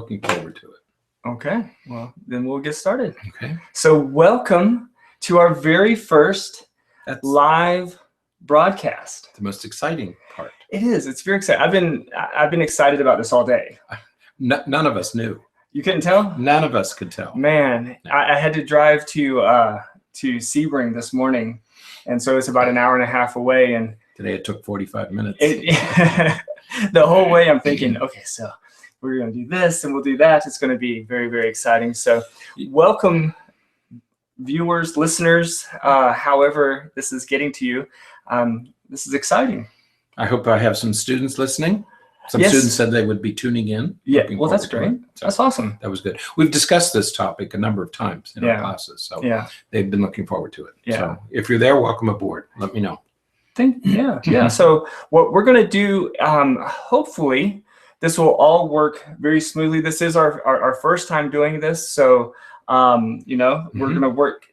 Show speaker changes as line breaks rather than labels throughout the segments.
Looking forward to it.
Okay, well, then we'll get started.
Okay.
So welcome to our very first live broadcast.
The most exciting part.
It is. It's very exciting. I've been excited about this all day.
None of us knew.
You couldn't tell?
None of us could tell.
Man, no. I had to drive to Sebring this morning, and so it's about an hour and a half away. And
today it took 45 minutes.
The whole way I'm thinking, okay, so we're going to do this and we'll do that. It's going to be very, very exciting. So welcome, viewers, listeners, however this is getting to you. This is exciting.
I hope I have some students listening. Some students said they would be tuning in.
Yeah, well, that's great. So that's awesome.
That was good. We've discussed this topic a number of times in our classes, so they've been looking forward to it.
Yeah.
So if you're there, welcome aboard. Let me know.
Yeah. So what we're going to do, hopefully, this will all work very smoothly. This is our first time doing this, so you know, we're going to work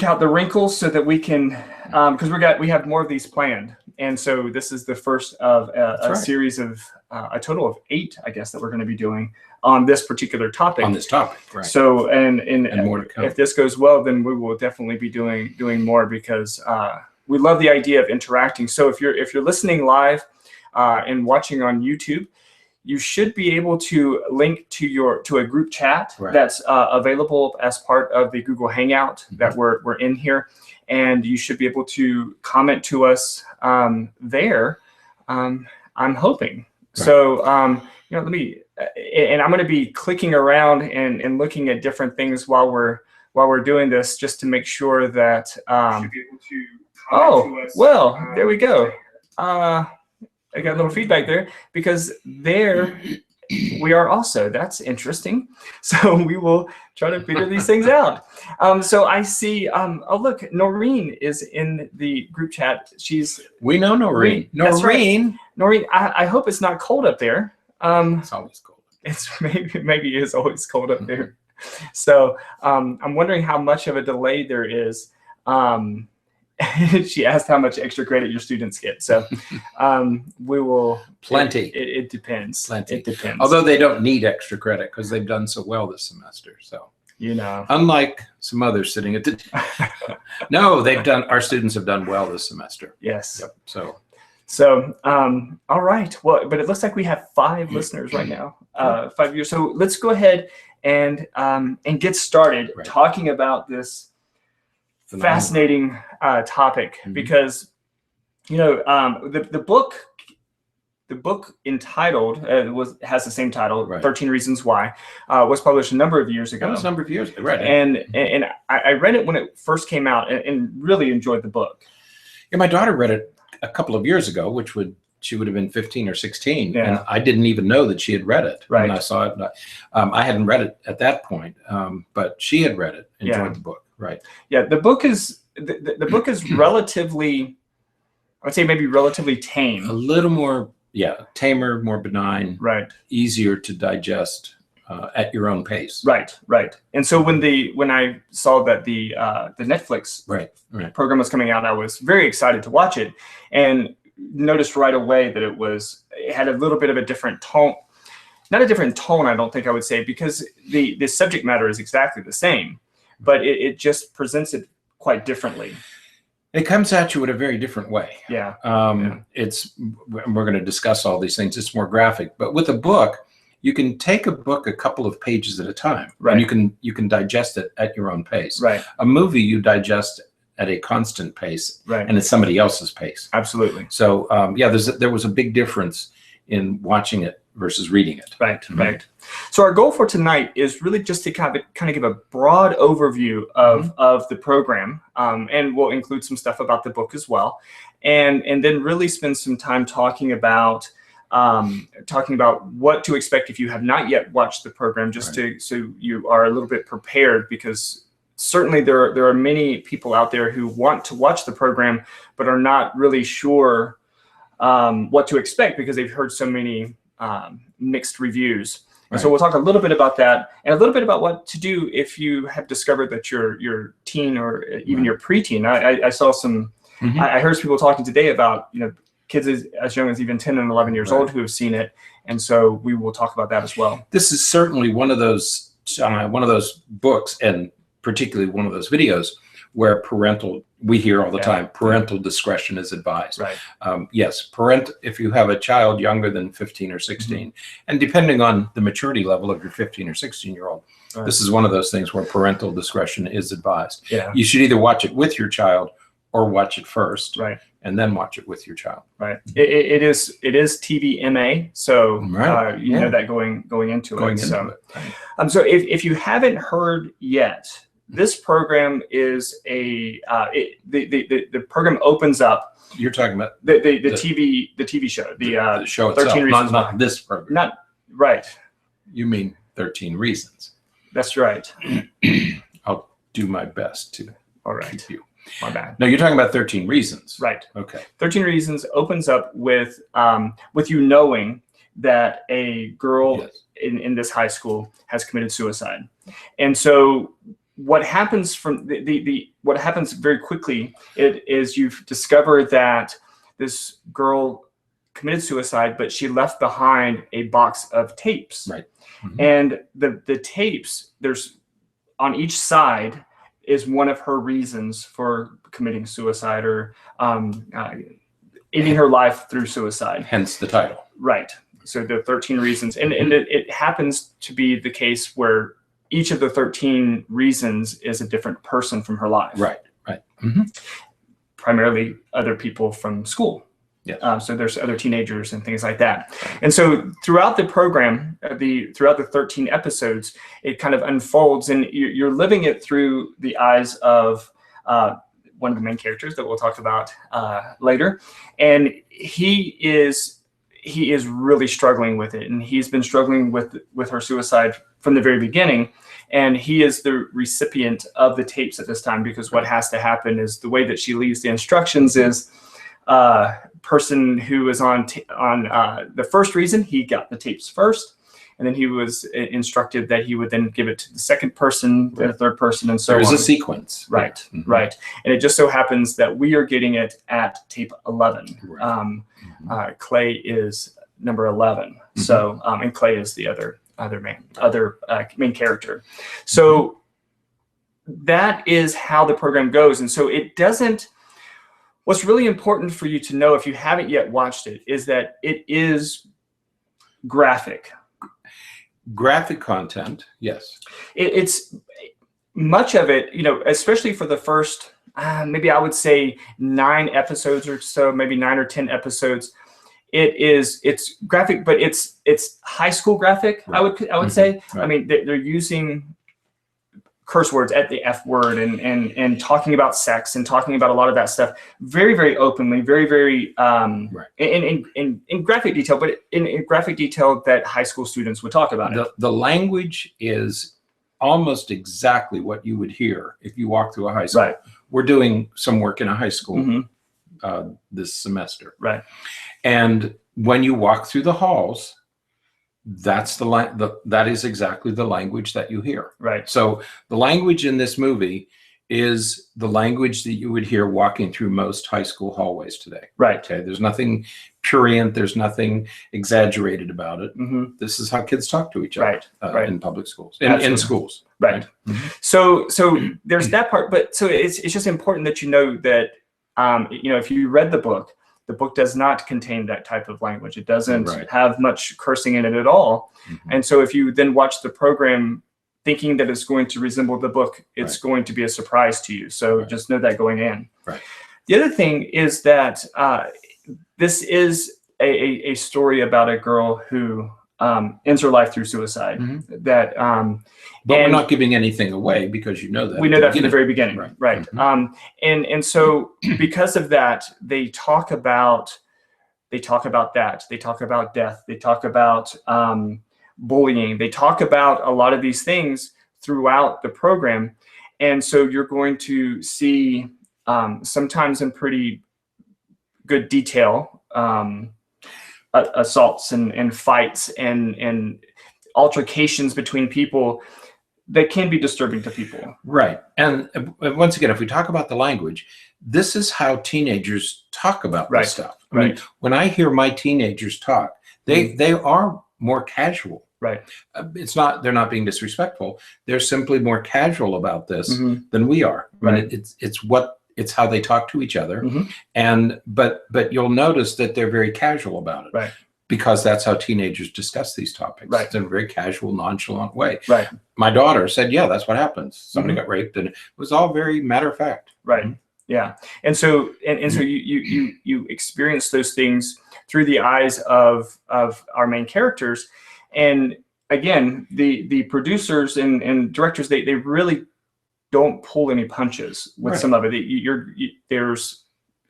out the wrinkles so that we can, because we have more of these planned, and so this is the first of a series of a total of 8, I guess, that we're going to be doing on this particular topic.
On this topic, right?
So and
more to come.
If this goes well, then we will definitely be doing more, because we love the idea of interacting. So if you're listening live and watching on YouTube, you should be able to link to a group chat that's available as part of the Google Hangout that we're in here, and you should be able to comment to us there. I'm hoping. So you know, and I'm going to be clicking around and looking at different things while we're doing this, just to make sure that. Should be able to comment to us, well, there we go. I got a little feedback there, because there we are also. That's interesting. So we will try to figure these things out. So I see, oh, look, Noreen is in the group chat. We know Noreen. Noreen. Noreen, I hope it's not cold up there.
It's always cold.
It's maybe it is always cold up there. So I'm wondering how much of a delay there is. She asked how much extra credit your students get. So we will.
Plenty.
It depends. Plenty. It depends.
Although they don't need extra credit because they've done so well this semester. So,
you know,
unlike some others sitting at the no, our students have done well this semester.
Yes.
Yep.
So all right. Well, but it looks like we have 5 listeners right now. 5 viewers. So let's go ahead and get started talking about this fascinating topic, because you know, the book entitled has the same title, 13 Reasons Why, was published a number of years ago.
That was a number of years. I read it.
And I read it when it first came out, and really enjoyed the book.
Yeah, my daughter read it a couple of years ago, she would have been 15 or 16, and I didn't even know that she had read it when I saw it. I hadn't read it at that point, but she had read it, enjoyed the book. Right. Yeah, the book is relatively, I would say maybe relatively tame. A little more, tamer, more benign.
Right.
Easier to digest at your own pace.
Right. And so when I saw that the Netflix program was coming out, I was very excited to watch it, and noticed right away that it had a little bit of a different tone. Not a different tone, I don't think I would say, because the subject matter is exactly the same. But it just presents it quite differently.
It comes at you in a very different way.
Yeah.
We're going to discuss all these things. It's more graphic. But with a book, you can take a book a couple of pages at a time. Right. And you can digest it at your own pace. Right. A movie you digest at a constant pace. Right. And it's somebody else's pace. Absolutely. So there was a big difference in watching it versus reading it. Right. So our goal for tonight is really just to kind of give a broad overview of the program, and we'll include some stuff about the book as well, and then really spend some time talking about what to expect if you have not yet watched the program, just so you are a little bit prepared, because certainly there are many people out there who want to watch the program but are not really sure what to expect, because they've heard so many mixed reviews. And so we'll talk a little bit about that, and a little bit about what to do if you have discovered that your teen or even your preteen. I saw some. I heard some people talking today about,
kids as young as even 10 and 11 years old who have seen it. And so we will talk about that as well.
This is certainly one of those books, and particularly one of those videos where we hear all the time, parental discretion is advised.
Right.
Yes, if you have a child younger than 15 or 16, and depending on the maturity level of your 15 or 16-year-old, this is one of those things where parental discretion is advised.
Yeah.
You should either watch it with your child or watch it first, and then watch it with your child.
Right. It is TVMA, so you know that going into it. So if you haven't heard yet, this program is the program opens up.
You're talking about
the TV show, the
show
13
itself,
Reasons
not this program.
Not right.
You mean 13 Reasons?
That's right.
I'll do my best to keep you.
My bad.
No, you're talking about 13 Reasons.
Right.
Okay.
13 Reasons opens up with you knowing that a girl in this high school has committed suicide, and so what happens from what happens very quickly is you've discovered that this girl committed suicide, but she left behind a box of tapes.
Right.
And the tapes, there's on each side is one of her reasons for committing suicide or ending her life through suicide.
Hence the title.
Right. So the 13 reasons, and it happens to be the case where each of the 13 reasons is a different person from her life.
Right. Right.
Primarily other people from school.
Yes.
So there's other teenagers and things like that. And so throughout the program, throughout the 13 episodes, it kind of unfolds, and you're living it through the eyes of one of the main characters that we'll talk about later. And he is really struggling with it, and he's been struggling with her suicide from the very beginning. And he is the recipient of the tapes at this time, because what has to happen is the way that she leaves the instructions is person who was on the first reason, he got the tapes first, and then he was instructed that he would then give it to the second person, the third person, and so on.
There's a sequence.
Right, right. And it just so happens that we are getting it at tape 11. Clay is number 11. So, and Clay is the other main character. So that is how the program goes. And so it doesn't. What's really important for you to know, if you haven't yet watched it, is that it is graphic.
Graphic content, yes.
It's much of it, especially for the first, maybe I would say 9 episodes or so, maybe 9 or 10 episodes. It's graphic, but it's high school graphic. I would say. Right. I mean, they're using curse words at the F word and talking about sex and talking about a lot of that stuff very, very openly, very, very in graphic detail, but in graphic detail that high school students would talk about.
The language is almost exactly what you would hear if you walk through a high school. Right. We're doing some work in a high school this semester.
Right.
And when you walk through the halls, that's that is exactly the language that you hear.
Right.
So the language in this movie is the language that you would hear walking through most high school hallways today.
Right.
Okay. There's nothing prurient. There's nothing exaggerated about it. This is how kids talk to each other in public schools, in schools.
Right. So there's that part, but so it's just important that you know that if you read the book does not contain that type of language. It doesn't have much cursing in it at all. And so if you then watch the program thinking that it's going to resemble the book, it's going to be a surprise to you. So just know that going in.
Right.
The other thing is that this is a story about a girl who ends her life through suicide.
But we're not giving anything away, because you know that.
We know that from the very beginning, right? And so because of that, they talk about that. They talk about death. They talk about bullying. They talk about a lot of these things throughout the program. And so you're going to see sometimes in pretty good detail assaults and fights and altercations between people that can be disturbing to people.
Right. And once again, if we talk about the language, this is how teenagers talk about this stuff. I mean, when I hear my teenagers talk, they are more casual.
Right.
It's not, they're not being disrespectful. They're simply more casual about this than we are. I mean, it's how they talk to each other. And, but you'll notice that they're very casual about it.
Right.
Because that's how teenagers discuss these topics.
Right.
It's in a very casual, nonchalant way.
Right.
My daughter said, yeah, that's what happens. Somebody got raped, and it was all very matter of fact.
Right. Yeah. And so, so you experience those things through the eyes of our main characters. And again, the producers and directors, they really don't pull any punches with some of it.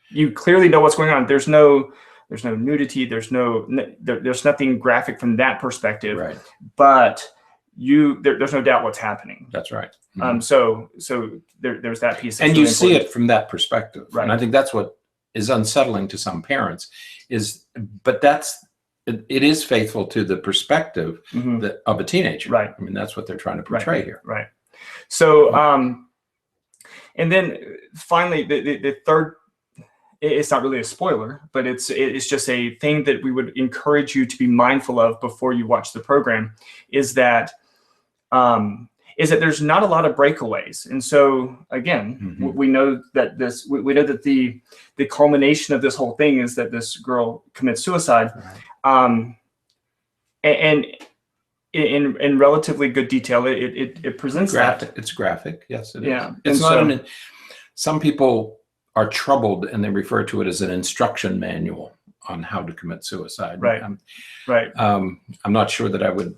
You clearly know what's going on. There's no nudity. There's nothing graphic from that perspective.
Right.
But there's no doubt what's happening.
That's right.
So there's that piece.
And you see it from that perspective.
Right.
And I think that's what is unsettling to some parents but it is faithful to the perspective of a teenager. Right. I mean, that's what they're trying to portray here.
Right. So, and then finally, the third, it's not really a spoiler, but it's just a thing that we would encourage you to be mindful of before you watch the program, is that there's not a lot of breakaways. And so again, we know that we know that the culmination of this whole thing is that this girl commits suicide. And in relatively good detail, it presents
graphic. It's graphic. Yes, it is. It's not some people are troubled and they refer to it as an instruction manual on how to commit suicide.
Right.
I'm not sure that I would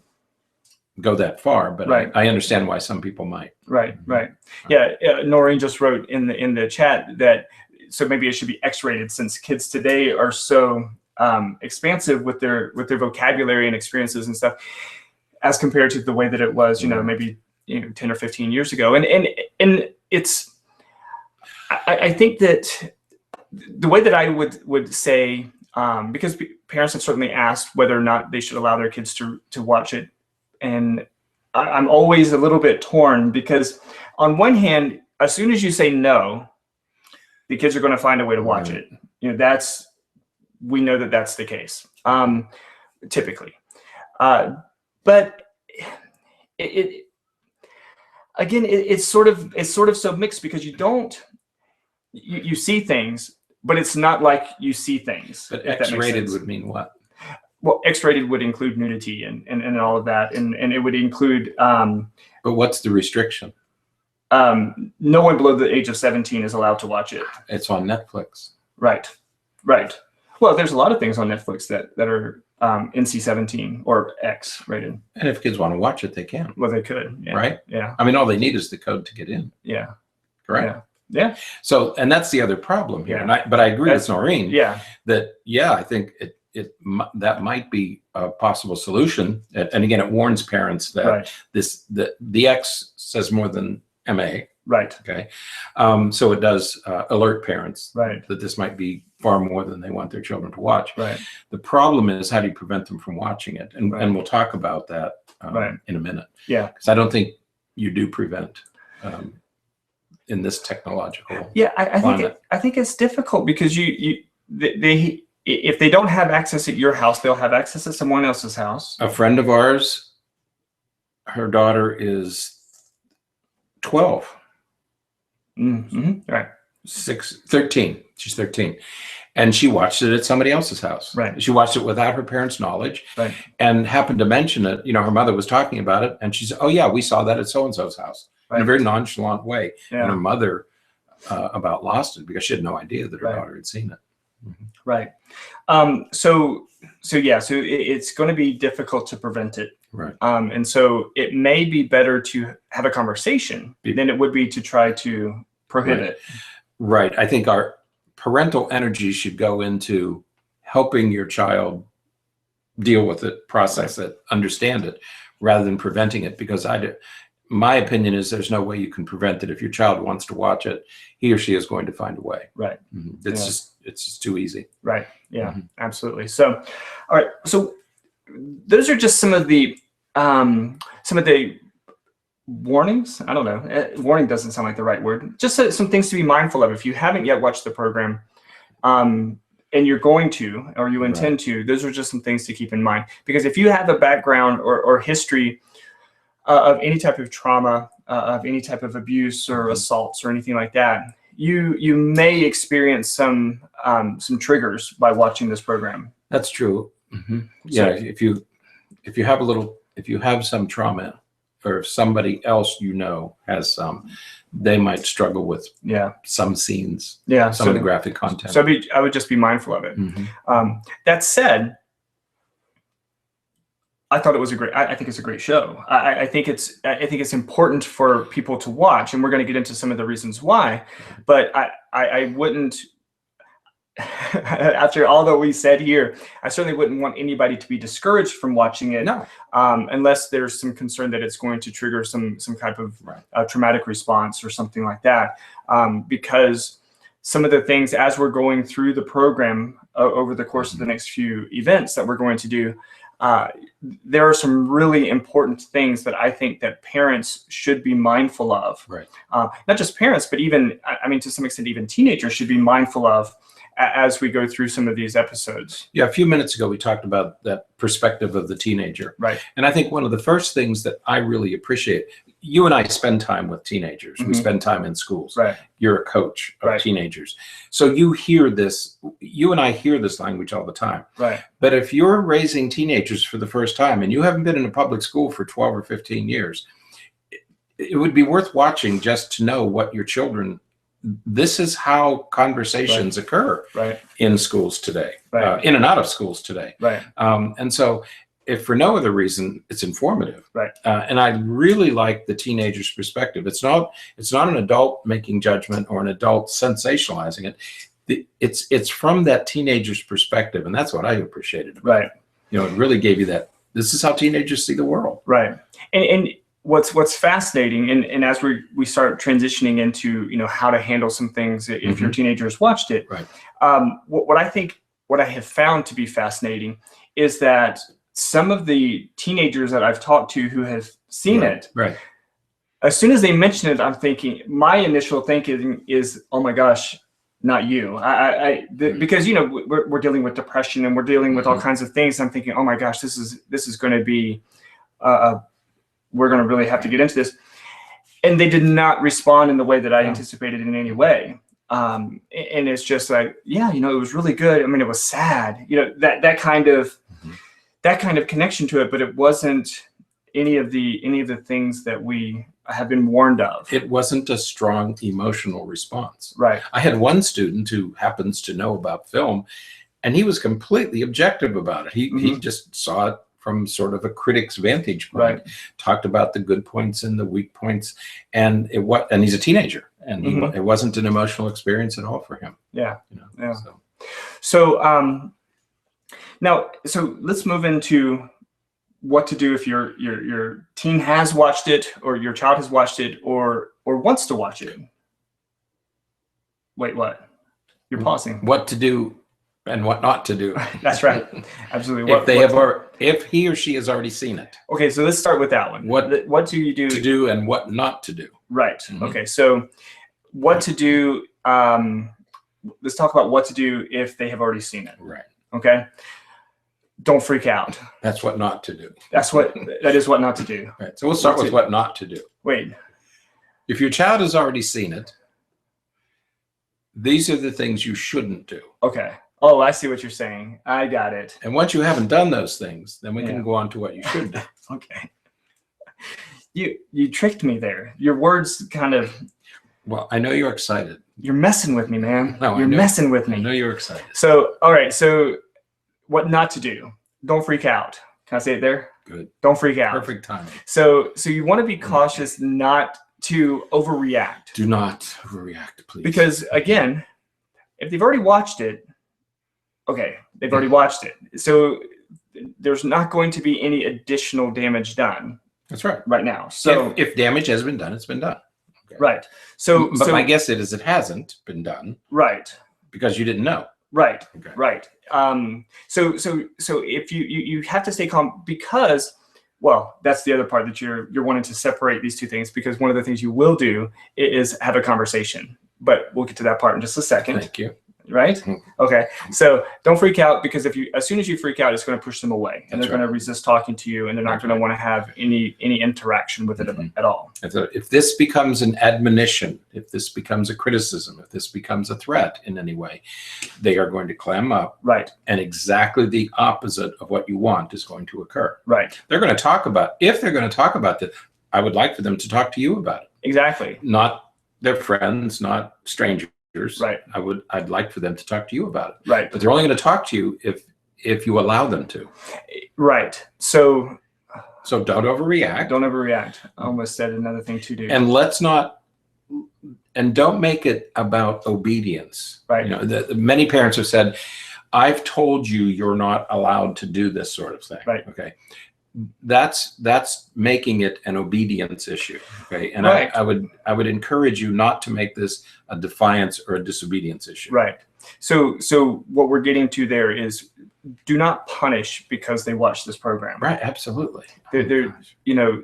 go that far, but I understand why some people might.
Right. Yeah. Noreen just wrote in the chat that, so maybe it should be X-rated, since kids today are so expansive with their vocabulary and experiences and stuff, as compared to the way that it was, maybe 10 or 15 years ago. And it's, I think that the way that I would say, because parents have certainly asked whether or not they should allow their kids to watch it, and I'm always a little bit torn, because on one hand, as soon as you say no, the kids are going to find a way to watch it. We know that that's the case, typically. But it's sort of so mixed, because you see things, but it's not like you see things.
But X-rated would mean what?
Well, X-rated would include nudity and all of that, and it would include.
But what's the restriction?
No one below the age of 17 is allowed to watch it.
It's on Netflix.
Right. Well, there's a lot of things on Netflix that are NC-17 or X-rated.
And if kids want to watch it, they can.
Well, they could. Yeah.
Right?
Yeah.
I mean, all they need is the code to get in.
Yeah.
Correct?
Yeah.
So, and that's the other problem here.
Yeah.
But I agree with Noreen.
Yeah.
I think that might be a possible solution. And again, it warns parents that the X says more than MA.
Right.
Okay. So it does alert parents
that
this might be far more than they want their children to watch.
Right.
The problem is, how do you prevent them from watching it? And we'll talk about that in a minute. Yeah. Because I don't think you do prevent in this technological.
Yeah, I think it's difficult, because if they don't have access at your house, they'll have access at someone else's house.
A friend of ours, her daughter is 12.
Right.
13. She's 13. And she watched it at somebody else's house.
Right.
She watched it without her parents' knowledge. Right. And happened to mention it. Her mother was talking about it, and she said, "Oh yeah, we saw that at so-and-so's house." In a very nonchalant way. Yeah. And her mother about lost it, because she had no idea that her daughter had seen it.
Right. So it's going to be difficult to prevent it.
Right.
And so it may be better to have a conversation than it would be to try to prohibit it.
Right. I think our parental energy should go into helping your child deal with it, process it, understand it, rather than preventing it. Because my opinion is, there's no way you can prevent it. If your child wants to watch it, he or she is going to find a way.
Right.
It's just too easy.
Right. Yeah, absolutely. So, all right. So those are just some of the warnings. I don't know. Warning doesn't sound like the right word. Just some things to be mindful of if you haven't yet watched the program. and you're going to, or you intend to, those are just some things to keep in mind. Because if you have a background or history of any type of trauma, of any type of abuse or assaults or anything like that, you may experience some triggers by watching this program.
That's true. Yeah, so if you have some trauma, or if somebody else has some, they might struggle with some scenes, some of the graphic content.
So I would just be mindful of it. That said, I thought it was I think it's a great show. I think it's important for people to watch, and we're going to get into some of the reasons why. But I wouldn't, after all that we said here, I certainly wouldn't want anybody to be discouraged from watching it.
No.
Unless there's some concern that it's going to trigger some type of traumatic response or something like that. Because some of the things, as we're going through the program over the course of the next few events that we're going to do, there are some really important things that I think that parents should be mindful of. Not just parents, but even, I mean, to some extent, even teenagers should be mindful of as we go through some of these episodes.
Yeah, a few minutes ago, we talked about that perspective of the teenager. And I think one of the first things that I really appreciate, you and I spend time with teenagers. We spend time in schools. You're a coach of teenagers. So you hear this, you and I hear this language all the time. But if you're raising teenagers for the first time and you haven't been in a public school for 12 or 15 years, it would be worth watching just to know what your children, this is how conversations occur in schools today, in and out of schools today. And so if for no other reason, it's informative. And I really like the teenager's perspective. It's not an adult making judgment or an adult sensationalizing it. It's from that teenager's perspective. And that's what I appreciated about it. You know, it really gave you that, this is how teenagers see the world.
And what's fascinating, and as we start transitioning into, you know, how to handle some things if your teenager has watched it, what I have found to be fascinating is that some of the teenagers that I've talked to who have seen it, as soon as they mention it, I'm thinking, my initial thinking is, oh my gosh, not you. Because, you know, we're dealing with depression and we're dealing with all kinds of things. I'm thinking, oh my gosh, this is going to be we're going to really have to get into this. And they did not respond in the way that I anticipated in any way. And it's just like, yeah, you know, it was really good. I mean, it was sad, you know, that kind of connection to it, but it wasn't any of the things that we have been warned of.
It wasn't a strong emotional response. I had one student who happens to know about film, and he was completely objective about it. He just saw it from sort of a critic's vantage point, talked about the good points and the weak points, and he's a teenager, and it wasn't an emotional experience at all for him. You know,
So now, let's move into what to do if your teen has watched it, or your child has watched it, or wants to watch it. Wait, what? You're pausing.
What to do and what not to do.
That's right. Absolutely.
If he or she has already seen it.
Okay, so let's start with that one. What do you do
to do and what not to do?
Okay, so what to do. Let's talk about what to do if they have already seen it. Okay. Don't freak out.
That's what not to do.
That is what not to do.
So we'll start with what not to do.
Wait.
If your child has already seen it, these are the things you shouldn't do.
Okay. Oh, I see what you're saying. I got it.
And once you haven't done those things, then we can go on to what you should do.
Okay. You tricked me there. Your words kind of.
Well, I know you're excited.
You're messing with me, man.
No,
you're messing with me.
I know you're excited.
So, all right. So, what not to do? Don't freak out. Can I say it there?
Good.
Don't freak out.
Perfect timing.
So you want to be cautious not to overreact.
Do not overreact, please.
Because again, if they've already watched it, okay, they've already watched it. So there's not going to be any additional damage done.
That's right.
Right now. So
if damage has been done, it's been done.
Okay. Right. So
my guess is it hasn't been done.
Right.
Because you didn't know.
Right.
Okay.
Right. So if you have to stay calm, because, well, that's the other part that you're wanting to separate these two things, because one of the things you will do is have a conversation, but we'll get to that part in just a second.
Thank you.
Right? Okay. So don't freak out, because as soon as you freak out, it's going to push them away, and they're going to resist talking to you, and they're not going to want to have any interaction with it at all.
If this becomes an admonition, if this becomes a criticism, if this becomes a threat in any way, they are going to clam up.
Right.
And exactly the opposite of what you want is going to occur.
Right.
They're going to talk about, if they're going to talk about this, I would like for them to talk to you about it.
Exactly.
Not their friends, not strangers.
Right.
I'd like for them to talk to you about it.
Right.
But they're only going to talk to you if you allow them to.
Right. So
don't overreact.
Don't overreact. I almost said another thing to do.
And don't make it about obedience.
Right.
You know, many parents have said, I've told you you're not allowed to do this sort of thing.
Right.
Okay. That's making it an obedience issue. Okay. And
right.
I would encourage you not to make this a defiance or a disobedience issue.
Right. So what we're getting to there is, do not punish because they watch this program.
Right. Absolutely.
You know,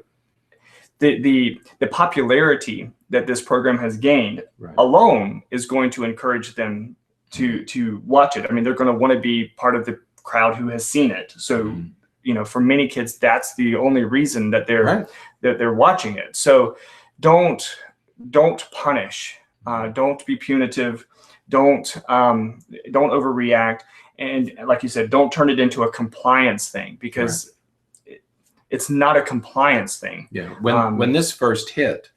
the popularity that this program has gained alone is going to encourage them to watch it. I mean, they're going to want to be part of the crowd who has seen it. So, you know, for many kids, that's the only reason that they're watching it. So don't punish, don't be punitive, don't overreact. And like you said, don't turn it into a compliance thing, because it's not a compliance thing.
Yeah. When this first hit,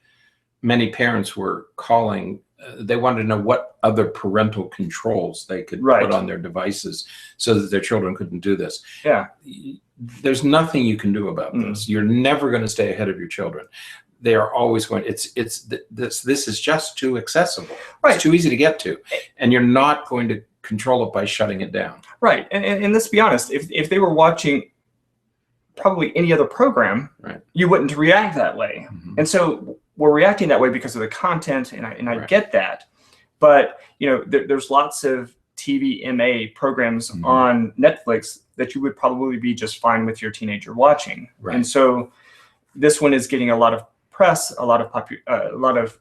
many parents were calling. They wanted to know what other parental controls they could put on their devices so that their children couldn't do this.
Yeah.
There's nothing you can do about this. You're never going to stay ahead of your children. They are always going. This is just too accessible. Right. It's too easy to get to, and you're not going to control it by shutting it down.
Right. And let's be honest. If they were watching probably any other program, you wouldn't react that way. And so we're reacting that way because of the content, and I get that. But you know, there's lots of TVMA programs on Netflix that you would probably be just fine with your teenager watching. Right. And so this one is getting a lot of press, a lot of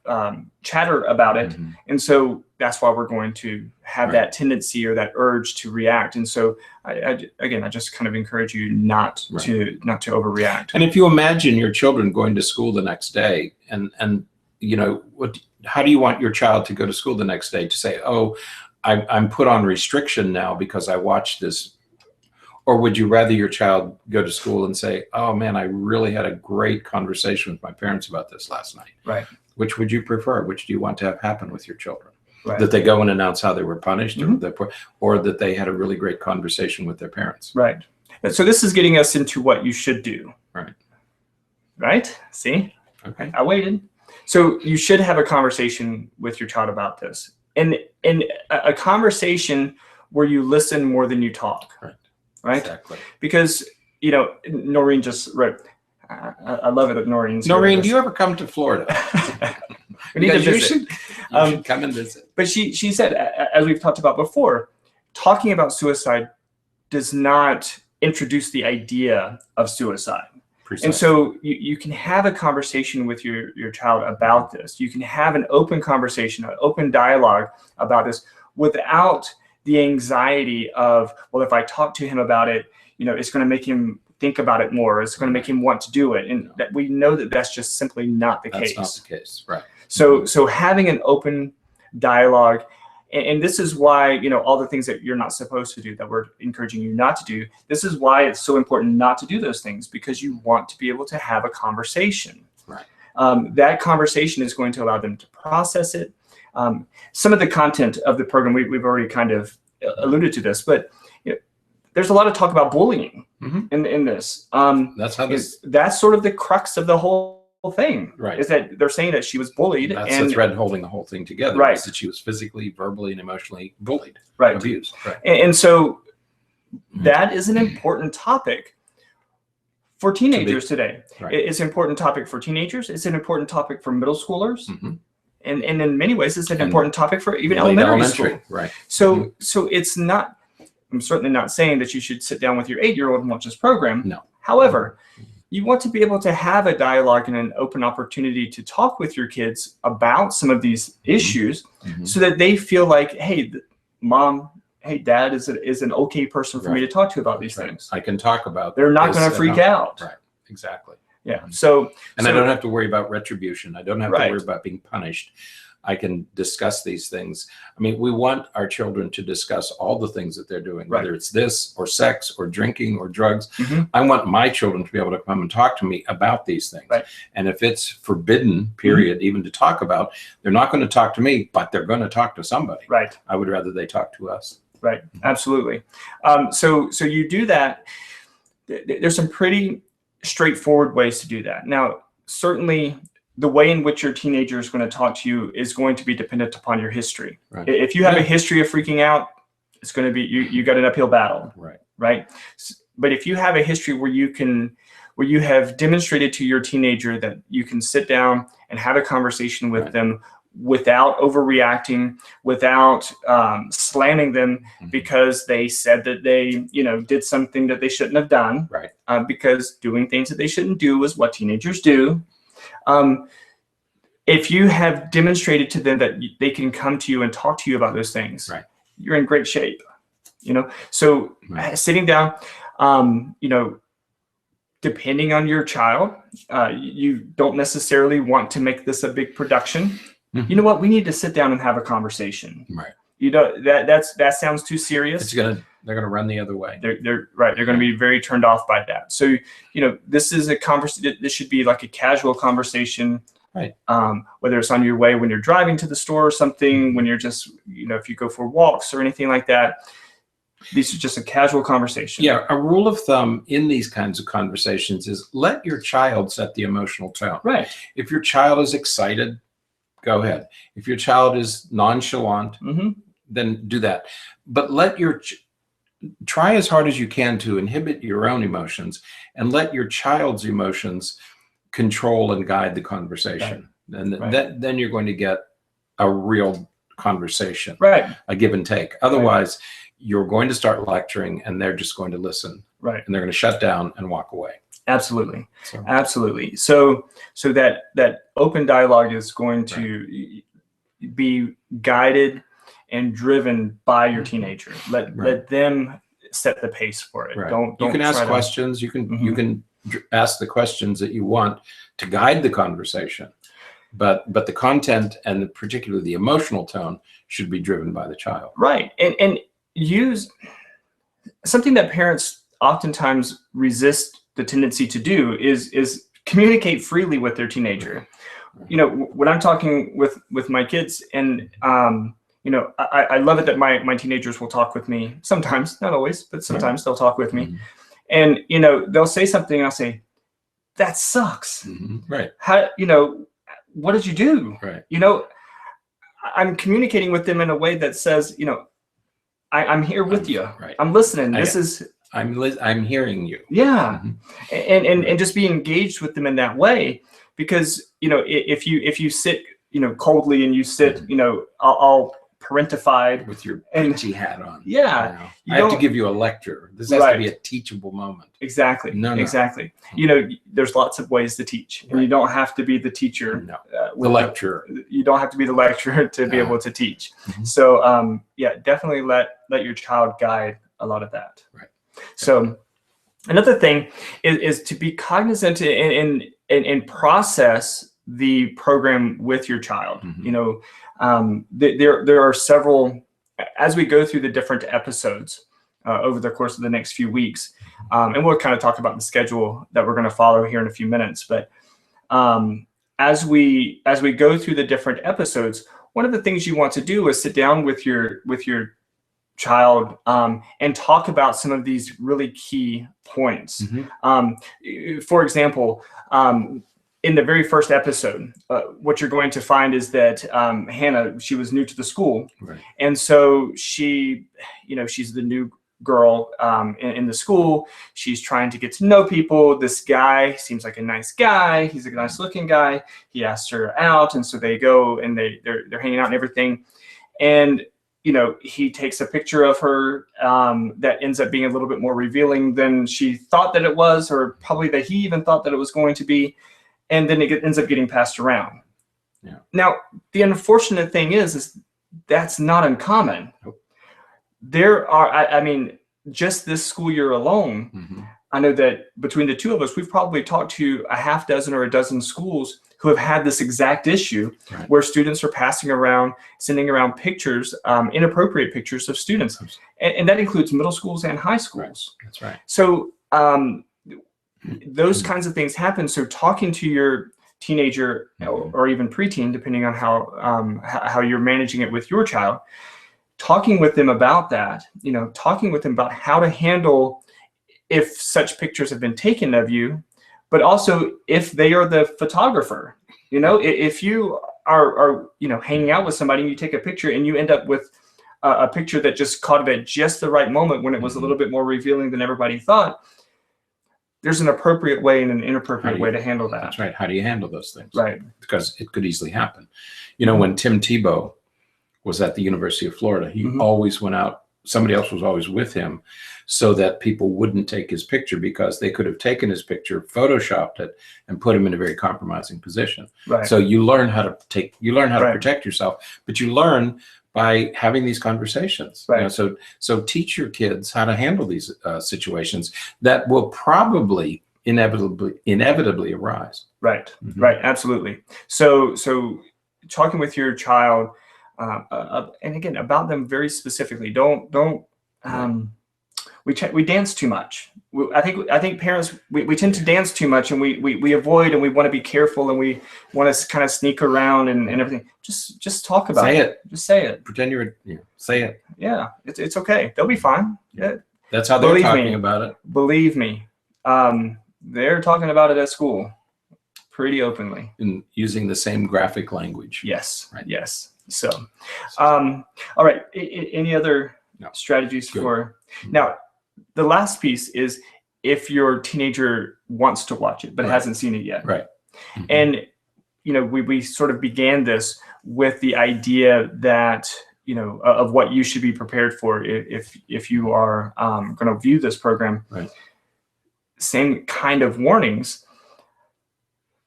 chatter about it, and so that's why we're going to have that tendency or that urge to react. And so I just kind of encourage you not to overreact.
And if you imagine your children going to school the next day, and you know, how do you want your child to go to school the next day? To say, oh, I'm put on restriction now because I watched this. Or would you rather your child go to school and say, oh man, I really had a great conversation with my parents about this last night?
Right. Which
would you prefer? Which do you want to have happen with your children?
Right.
That they go and announce how they were punished, or that they had a really great conversation with their parents?
Right. So this is getting us into what you should do.
Right.
Right? See?
Okay.
I waited. So you should have a conversation with your child about this. And a conversation where you listen more than you talk.
Right.
Right?
Exactly.
Because, you know, Noreen just wrote, I love it that Noreen's
Noreen, do you ever come to Florida?
We need to visit.
You should come and visit.
But she said, as we've talked about before, talking about suicide does not introduce the idea of suicide. Precisely. And so you can have a conversation with your child about this. You can have an open conversation, an open dialogue about this without the anxiety of, well, if I talk to him about it, you know, it's going to make him think about it more. It's going to make him want to do it. And that we know that that's just simply not the case.
That's not the case, right.
So having an open dialogue, and this is why, you know, all the things that you're not supposed to do, that we're encouraging you not to do, this is why it's so important not to do those things, because you want to be able to have a conversation.
Right.
That conversation is going to allow them to process it. Some of the content of the program, we've already kind of alluded to this, but you know, there's a lot of talk about bullying in this. That's sort of the crux of the whole thing, right? Is that they're saying that she was bullied.
That's the thread holding the whole thing together.
Right.
Is that she was physically, verbally, and emotionally bullied, abused. Right.
And so that is an important topic for teenagers today. Right. It's an important topic for teenagers. It's an important topic for middle schoolers. And in many ways, it's an important topic for even elementary school.
Right.
So it's not, I'm certainly not saying that you should sit down with your 8-year-old and watch this program.
No.
However, you want to be able to have a dialogue and an open opportunity to talk with your kids about some of these issues so that they feel like, hey, Mom, hey, Dad is an okay person for me to talk to about these things.
I can talk about.
They're not going to freak out.
Right. Exactly.
Yeah. So
I don't have to worry about retribution. I don't have to worry about being punished. I can discuss these things. I mean, we want our children to discuss all the things that they're doing, whether it's this or sex or drinking or drugs. I want my children to be able to come and talk to me about these things. And if it's forbidden, period, even to talk about, they're not going to talk to me, but they're going to talk to somebody. I would rather they talk to us.
Absolutely. So you do that. There's some pretty straightforward ways to do that. Now, certainly the way in which your teenager is going to talk to you is going to be dependent upon your history. If you have a history of freaking out, it's going to be, you got an uphill battle. Right. But if you have a history where you have demonstrated to your teenager that you can sit down and have a conversation with them without overreacting, without slamming them because they said that they, did something that they shouldn't have done. Because doing things that they shouldn't do is what teenagers do. If you have demonstrated to them that they can come to you and talk to you about those things, you're in great shape. So sitting down, depending on your child, you don't necessarily want to make this a big production. You know what? We need to sit down and have a conversation. That sounds too serious.
They're gonna run the other way.
They're going to be very turned off by that. So this is a conversation. This should be like a casual conversation. Whether it's on your way when you're driving to the store or something, when you're just if you go for walks or anything like that. These are just a casual conversation. Yeah,
a rule of thumb in these kinds of conversations is let your child set the emotional tone. If your child is excited, go ahead. If your child is nonchalant, then do that. But try as hard as you can to inhibit your own emotions and let your child's emotions control and guide the conversation. And then you're going to get a real conversation, a give and take. Otherwise, you're going to start lecturing and they're just going to listen. And they're going to shut down and walk away.
Absolutely. Absolutely. So that open dialogue is going to be guided and driven by your teenager. Let them set the pace for it. Don't
you can ask questions. You can ask the questions that you want to guide the conversation, but the content and particularly the emotional tone should be driven by the child.
And use something that parents oftentimes resist the tendency to do is communicate freely with their teenager. When I'm talking with my kids, and I love it that my teenagers will talk with me sometimes, not always, but sometimes they'll talk with me, and they'll say something and I'll say, that sucks. How, what did you do? I'm communicating with them in a way that says, I'm here with you. I'm listening.
I'm hearing you.
And just be engaged with them in that way, because if you sit coldly and you sit all parentified
with your peachy hat on.
I
have to give you a lecture. This has to be a teachable moment.
Exactly. There's lots of ways to teach, and you don't have to be the teacher.
The lecturer.
You don't have to be the lecturer to be able to teach. So definitely let your child guide a lot of that. So another thing is to be cognizant and process the program with your child. There are several, as we go through the different episodes over the course of the next few weeks, and we'll kind of talk about the schedule that we're going to follow here in a few minutes. But as we go through the different episodes, one of the things you want to do is sit down with your child and talk about some of these really key points. For example, in the very first episode, what you're going to find is that Hannah, she was new to the school, and so she's the new girl in the school. She's trying to get to know people. This guy seems like a nice guy. He's a nice looking guy. He asks her out, and so they go and they're hanging out and everything. And he takes a picture of her that ends up being a little bit more revealing than she thought that it was, or probably that he even thought that it was going to be. And then it ends up getting passed around. Now, the unfortunate thing is that's not uncommon. there are, I mean, just this school year alone, I know that between the two of us, we've probably talked to a half dozen or a dozen schools who have had this exact issue, where students are passing around, sending around pictures, inappropriate pictures of students. And that includes middle schools and high schools.
That's right.
So those kinds of things happen. So talking to your teenager or even preteen, depending on how you're managing it with your child, talking with them about that, you know, talking with them about how to handle if such pictures have been taken of you, but also if they are the photographer. You know, if you are you know, hanging out with somebody and you take a picture and you end up with a picture that just caught it at just the right moment when it was a little bit more revealing than everybody thought, there's an appropriate way and an inappropriate way to handle that.
That's right. How do you handle those things?
Right.
Because it could easily happen. You know, when Tim Tebow was at the University of Florida, he always went out, somebody else was always with him, so that people wouldn't take his picture, because they could have taken his picture, photoshopped it, and put him in a very compromising position. Right. So you learn how to to protect yourself, but you learn by having these conversations. Right. You know, so teach your kids how to handle these situations that will probably inevitably arise. Right.
Right. Absolutely. So talking with your child, and again, about them very specifically. We dance too much. I think parents, we tend to dance too much, and we avoid, and we want to be careful, and we want to kind of sneak around and everything. Just talk about it. Just say it.
Pretend say it.
Yeah, it's okay. They'll be fine. Yeah.
That's how they're talking about it.
Believe me, they're talking about it at school pretty openly.
And using the same graphic language.
Yes. Right. Yes. So, all right. Any other strategies for now? The last piece is if your teenager wants to watch it but hasn't seen it yet. Right. And you know, we sort of began this with the idea that, you know, of what you should be prepared for if you are going to view this program. Right. Same kind of warnings.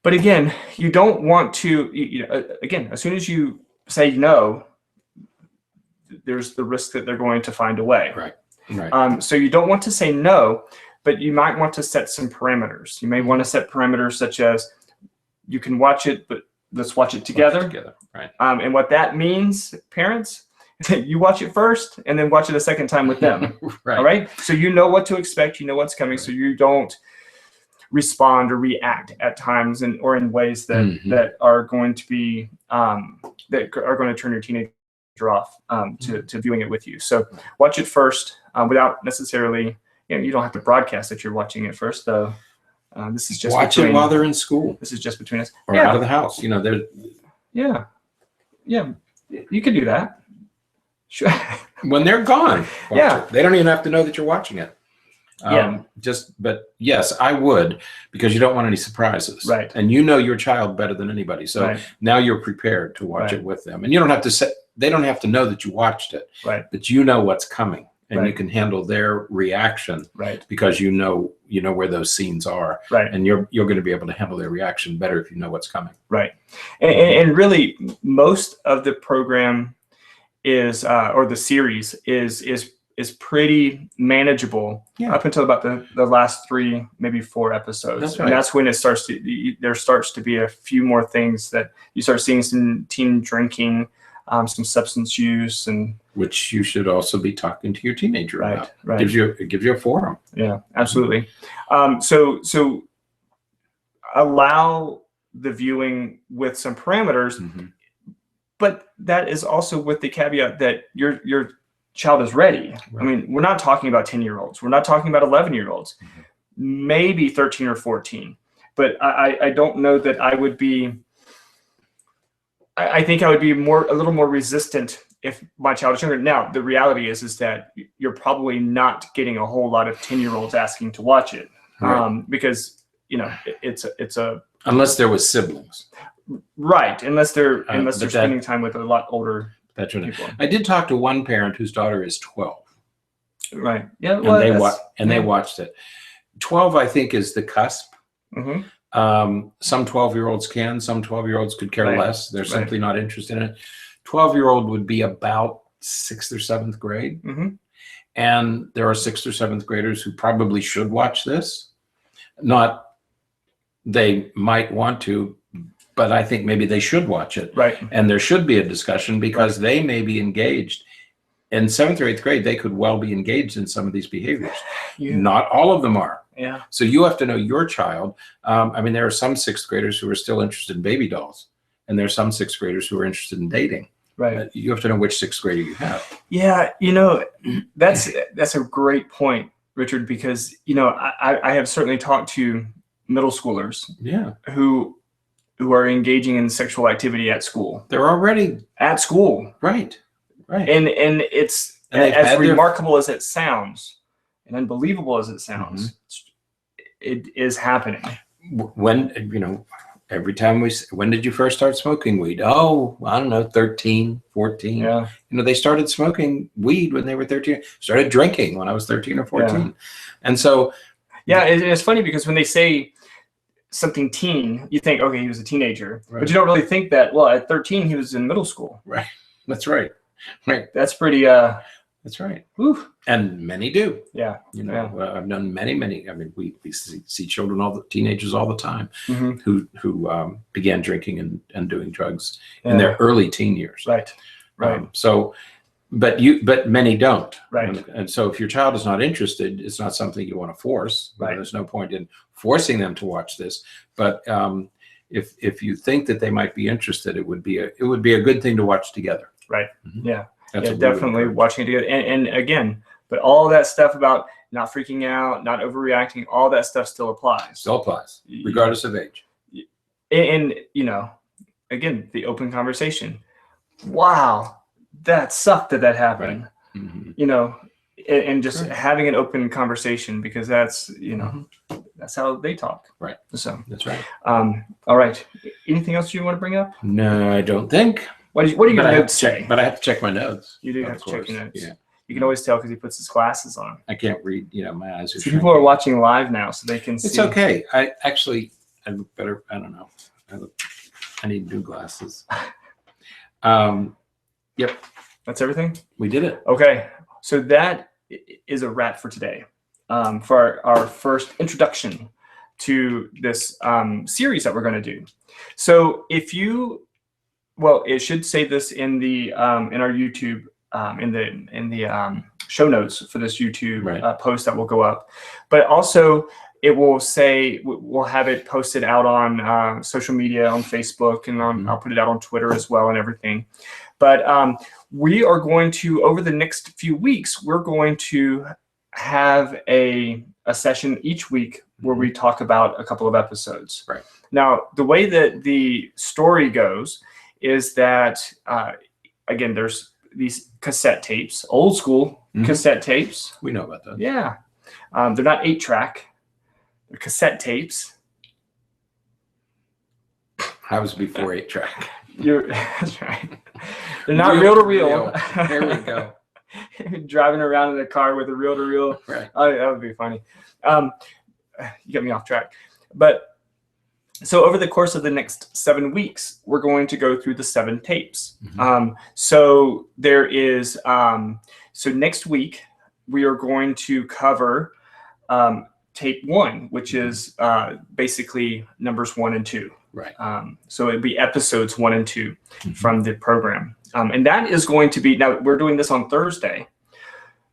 But again, you don't want to. Again, as soon as you say no, there's the risk that they're going to find a way. Right. Right. So you don't want to say no, but you might want to set some parameters. You may want to set parameters such as, you can watch it, but let's watch it together. Right. And what that means, parents, you watch it first and then watch it a second time with them. Right. All right. So you know what to expect. You know what's coming. So you don't respond or react at times or in ways that that are going to be that are going to turn your teenager off to viewing it with you. So watch it first without necessarily, you know, you don't have to broadcast that you're watching it first, though. This is just
watch it while they're in school.
This is just between us,
or out of the house. You know,
yeah, you could do that. Sure.
When they're gone.
Yeah,
they don't even have to know that you're watching it. But yes, I would, because you don't want any surprises. Right. And you know your child better than anybody. So now you're prepared to watch it with them. And you don't have to they don't have to know that you watched it. Right. But you know what's coming, and you can handle their reaction. Right. Because you know where those scenes are. Right. And you're going to be able to handle their reaction better if you know what's coming. Right.
And really, most of the program is or the series is pretty manageable up until about the last 3, maybe 4 episodes. That's right. And that's when it starts to, there starts to be a few more things that you start seeing, some teen drinking, some substance use, and
which you should also be talking to your teenager about.
Right.
It gives you a forum.
Yeah, absolutely. So allow the viewing with some parameters, but that is also with the caveat that your child is ready. Right. I mean, we're not talking about 10-year-olds. We're not talking about 11-year-olds, maybe 13 or 14. But I don't know that I would be, I think I would be a little more resistant if my child is younger. Now, the reality is that you're probably not getting a whole lot of 10-year-olds asking to watch it, because, you know, it's a
unless there was siblings.
Right. Unless they're spending time with a lot older
people. I did talk to one parent whose daughter is 12.
Right. Yeah.
Well, they watched it. 12, I think, is the cusp. Some 12-year-olds can. Some 12-year-olds could care less. They're simply not interested in it. 12-year-old would be about 6th or 7th grade. And there are 6th or 7th graders who probably should watch this. Not they might want to, but I think maybe they should watch it.
Right.
And there should be a discussion because they may be engaged. In 7th or 8th grade, they could well be engaged in some of these behaviors. Yeah. Not all of them are.
Yeah.
So you have to know your child. I mean, there are some 6th graders who are still interested in baby dolls, and there are some 6th graders who are interested in dating.
Right.
You have to know which 6th grader you have.
Yeah, that's a great point, Richard, because I have certainly talked to middle schoolers, who are engaging in sexual activity at school.
They're already
at school.
Right. Right.
And it's as remarkable as it sounds and unbelievable as it sounds, it is happening.
When, every time when did you first start smoking weed? Oh, I don't know, 13, 14.
Yeah.
They started smoking weed when they were 13, started drinking when I was 13 or 14. Yeah. And so.
Yeah, it's funny because when they say something teen, you think, okay, he was a teenager, but you don't really think that, well, at 13, he was in middle school.
Right. That's right. Right.
That's pretty,
that's right.
Whew.
And many do.
Yeah.
I've done many. I mean, we see children, teenagers all the time, who began drinking and doing drugs in their early teen years.
Right. Right.
But many don't.
Right.
And so if your child is not interested, it's not something you want to force.
Right.
There's no point in forcing them to watch this. But if you think that they might be interested, it would be a good thing to watch together.
Right. Yeah. Definitely watching it together. And again, but all that stuff about not freaking out, not overreacting, all that stuff still applies.
Still applies, regardless of age.
And again, the open conversation. Wow, that sucked that happened. Right. And just having an open conversation, because that's that's how they talk.
Right.
So
that's right.
All right. Anything else you want to bring up?
No, I don't think.
What are your notes say?
But I have to check my notes.
You do have to check your notes. Yeah. You can always tell because he puts his glasses on.
I can't read. My eyes are.
So people are watching live now, so they can see.
It's okay. I look better. I don't know. I need new glasses. Yep.
That's everything?
We did it.
Okay. So that is a wrap for today. For our first introduction to this series that we're going to do. So it should say this in the in our YouTube in the show notes for this YouTube post that will go up, but also it will say we'll have it posted out on social media, on Facebook, and I'll put it out on Twitter as well and everything. But we are going to, over the next few weeks, we're going to have a session each week where we talk about a couple of episodes.
Right.
Now, the way that the story goes is that, again, there's these cassette tapes, old school cassette tapes.
We know about that.
Yeah. They're not 8-track. They're cassette tapes.
I was before 8-track.
That's right. They're not reel-to-reel.
There we go.
Driving around in a car with a reel-to-reel.
Right.
Oh, that would be funny. You got me off track. But so over the course of the next 7 weeks, we're going to go through the 7 tapes. So there is, so next week, we are going to cover tape 1, which is basically numbers 1 and 2.
Right.
So it'd be episodes 1 and 2 from the program. And that is going to be, now we're doing this on Thursday.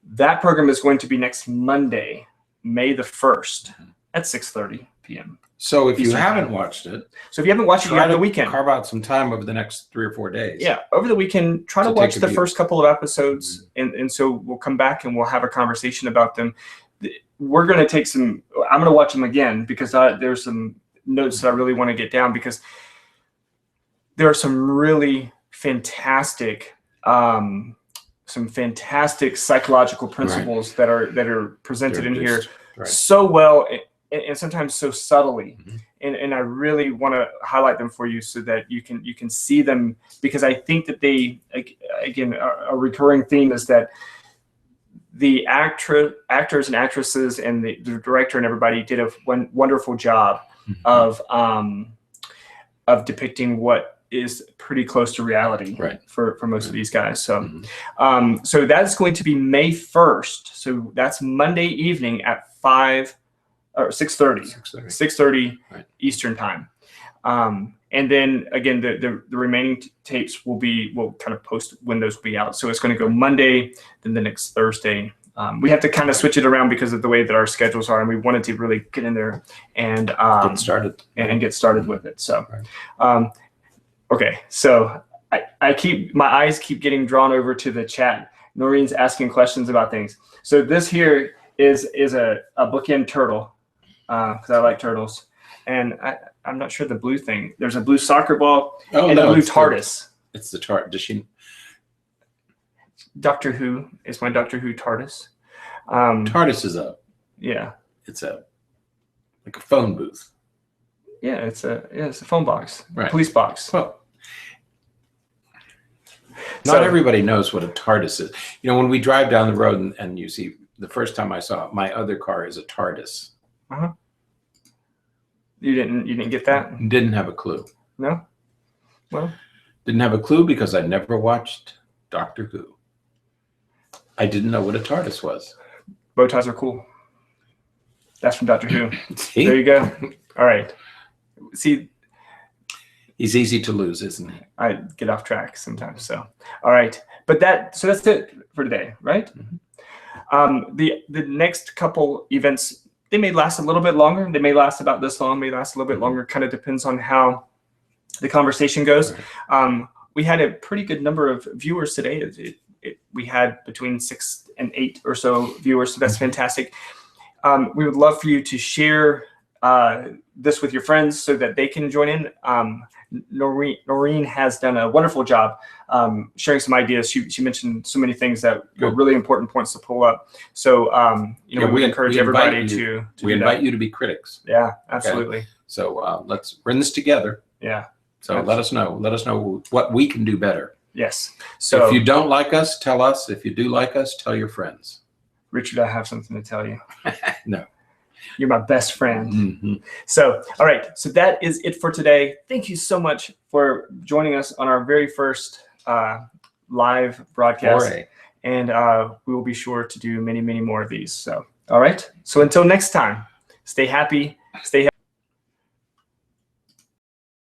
That program is going to be next Monday, May the 1st at 6:30 p.m.
So if you haven't watched it.
So if you haven't watched it, you have the weekend.
Carve out some time over the next 3 or 4 days.
Yeah, over the weekend, try to watch the first couple of episodes. And so we'll come back and we'll have a conversation about them. We're going to take some, I'm going to watch them again because there's some notes that I really want to get down, because there are some really fantastic psychological principles that are presented in here so well and sometimes so subtly, and I really want to highlight them for you so that you can see them, because I think that they, again, a recurring theme is that the actors and actresses and the director and everybody did a wonderful job of depicting what is pretty close to reality,
right,
for most of these guys. So,
mm-hmm.
So that's going to be May 1st. So that's Monday evening at 5 or 6:30
right.
Eastern time. And then again, the remaining tapes we'll kind of post when those will be out. So it's going to go Monday, then the next Thursday. We have to kind of switch it around because of the way that our schedules are, and we wanted to really get in there and
get started
and get started with it. So, okay, so my eyes keep getting drawn over to the chat. Noreen's asking questions about things. So this here is a bookend turtle, because I like turtles, and I'm not sure the blue thing. There's a blue soccer ball and a blue TARDIS.
It's the TARDIS. Does she?
Doctor Who is my Doctor Who TARDIS.
TARDIS is it's like a phone booth.
Yeah, it's a phone box,
right.
Police box.
Well, not everybody knows what a TARDIS is. You know, when we drive down the road and you see, the first time I saw it, my other car is a TARDIS.
You didn't get that?
Didn't have a clue.
No? Well,
didn't have a clue because I never watched Doctor Who. I didn't know what a TARDIS was.
Bow ties are cool. That's from Doctor Who.
See?
There you go. All right. See,
he's easy to lose, isn't he?
I get off track sometimes. So, all right. But that's it for today, right? Mm-hmm. The next couple events, they may last a little bit longer. They may last about this long, may last a little bit longer. Kind of depends on how the conversation goes. Right. We had a pretty good number of viewers today. We had between 6 and 8 or so viewers, so that's fantastic. We would love for you to share this with your friends so that they can join in. Noreen has done a wonderful job sharing some ideas. She mentioned so many things that were really important points to pull up. So we encourage everybody to
we invite you to be critics.
Yeah, absolutely.
Okay? So we're in this together.
Yeah.
So absolutely. Let us know what we can do better.
Yes. So
if you don't like us, tell us. If you do like us, tell your friends.
Richard, I have something to tell you.
No.
You're my best friend.
Mm-hmm.
So, all right. So that is it for today. Thank you so much for joining us on our very first live broadcast.
Hooray.
And we will be sure to do many, many more of these. So, all right. So until next time, stay happy, stay healthy.